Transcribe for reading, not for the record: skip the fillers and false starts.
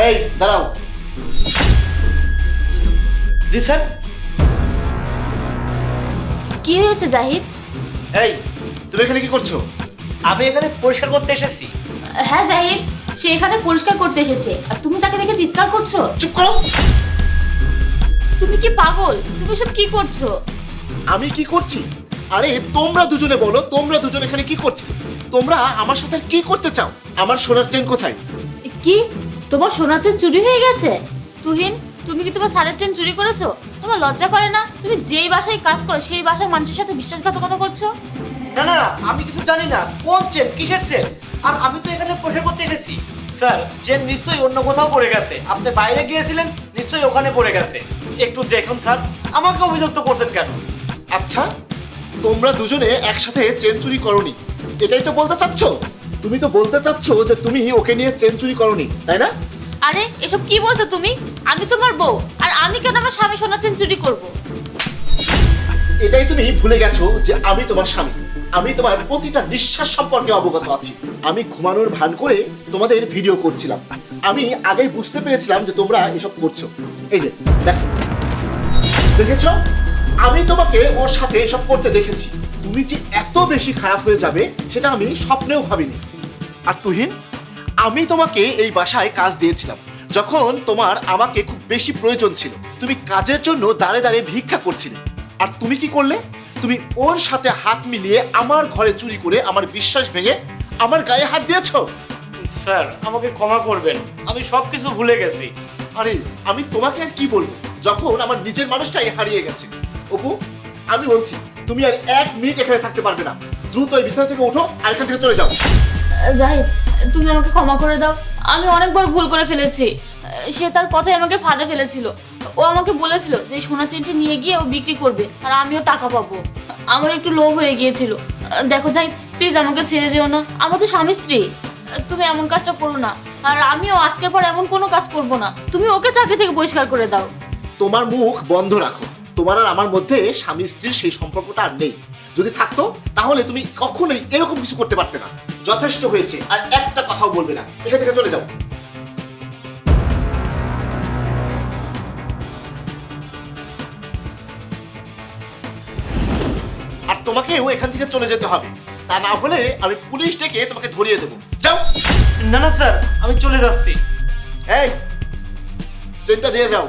এই দাঁড়াও। জি স্যার। কি হয়েছে জাহিদ? এই তুমি এখানে কি করছো? আমি এখানে পরিষ্কার করতে এসেছি। হ্যাঁ জাহিদ, সে এখানে পরিষ্কার করতে এসেছে আর তুমি তাকে দেখে চিৎকার করছো। চুপ করো। তুমি কি পাগল? তুমি সব কি করছো? আমি কি করছি? আরে তোমরা দুজনে বলো, তোমরা দুজন এখানে কি করছো? তোমরা আমার সাথে কি করতে চাও? আমার সোনার চেন কোথায়? কি তোমার সোনার চেন চুরি হয়ে গেছে? তুহিন, তুমি কি তোমার স্যারের চেন চুরি করেছো? তোমার লজ্জা করে না? তুমি যেই বাসায় কাজ করো সেই বাসার মানুষের সাথে বিশ্বাসঘাতকতা করছো। না না, আমি কিছু জানি না। কোন চেন, কিসের চেন? আর আমি তো এখানে পরিষ্কার করতে এসেছি। স্যার, চেন নিশ্চয়ই অন্য কোথাও পড়ে গেছে। আপনি বাইরে গিয়েছিলেন, নিশ্চয়ই ওখানে পড়ে গেছে। একটু দেখুন স্যার, আমাকে অভিযুক্ত করছেন কেন? আচ্ছা, তোমরা দুজনে একসাথে চেন চুরি করোনি, এটাই তো বলতে চাচ্ছ? তুমি তো বলতে চাচ্ছ যে তুমি ওকে নিয়ে চেন চুরি করোনি, তাই না? আরে এসব কি বলছো তুমি? আমি তোমার বউ, আর আমি কেন আমার স্বামী সোনার চেন চুরি করবো? এটাই তুমি ভুলে গেছো যে আমি তোমার স্বামী। আমি তোমার প্রতিটা নিঃশ্বাস সম্পর্কে অবগত আছি। আমি ঘুমানোর ভান করে তোমাদের ভিডিও করছিলাম। আমি আগেই বুঝতে পেরেছিলাম যে তোমরা এসব করছো। এই যে দেখো, দেখেছো? আমি তোমাকে ওর সাথে এসব করতে দেখেছি। তুমি যে এত বেশি খারাপ হয়ে যাবে সেটা আমি স্বপ্নেও ভাবিনি। আর তুহিন, আমি তোমাকে এই বাসায় কাজ দিয়েছিলাম যখন তোমার আমাকে খুব বেশি প্রয়োজন ছিল। তুমি কাজের জন্য দাঁড়ে দাঁড়িয়ে ভিক্ষা করছিলে। আর তুমি কি করলে? তুমি ওর সাথে হাত মিলিয়ে আমার ঘরে চুরি করে আমার বিশ্বাস ভেঙে আমার গায়ে হাত দিয়েছো। স্যার, আমাকে ক্ষমা করবেন, আমি সবকিছু ভুলে গেছি। আরে আমি তোমাকে আর কি বলবো যখন আমার নিজের মানুষটাই হারিয়ে গেছে। অপু, আমি বলছি তুমি আর 1 মিনিট এখানে থাকতে পারবে না। দ্রুত এই বিছানা থেকে ওঠো আর এখান থেকে চলে যাও। জাহিদ, তুমি আমাকে ক্ষমা করে দাও। আমি অনেকবার ভুল করে ফেলেছি। সে তার কথাই আমাকে ফাঁদে ফেলেছিল। ও আমাকে বলেছিল যে সোনা চেনটি নিয়ে গিয়ে ও বিক্রি করবে আর আমিও টাকা পাবো। আমার একটু লোভ হয়ে গিয়েছিল। দেখো জাহিদ, প্লিজ আমাকে ছেড়ে যেও না। আমরা তো স্বামী স্ত্রী। তুমি এমন কাজটা করো না। আর আমিও আজকের পর এমন কোনো কাজ করব না। তুমি ওকে চাকরি থেকে বহিষ্কার করে দাও। তোমার মুখ বন্ধ রাখো। তোমার আর আমার মধ্যে স্বামী স্ত্রীর সেই সম্পর্কটা আর নেই। যদি থাকতো তাহলে তুমি কখনোই এরকম কিছু করতে পারতে না। যথেষ্ট হয়েছে, আর একটা কথাও বলবে না। এখান থেকে চলে যাও। আর তোমাকেও এখান থেকে চলে যেতে হবে, তা না হলে আমি পুলিশ ডেকে তোমাকে ধরিয়ে দেবো। যাও। না না স্যার, আমি চলে যাচ্ছি। এই চেনটা দিয়ে যাও।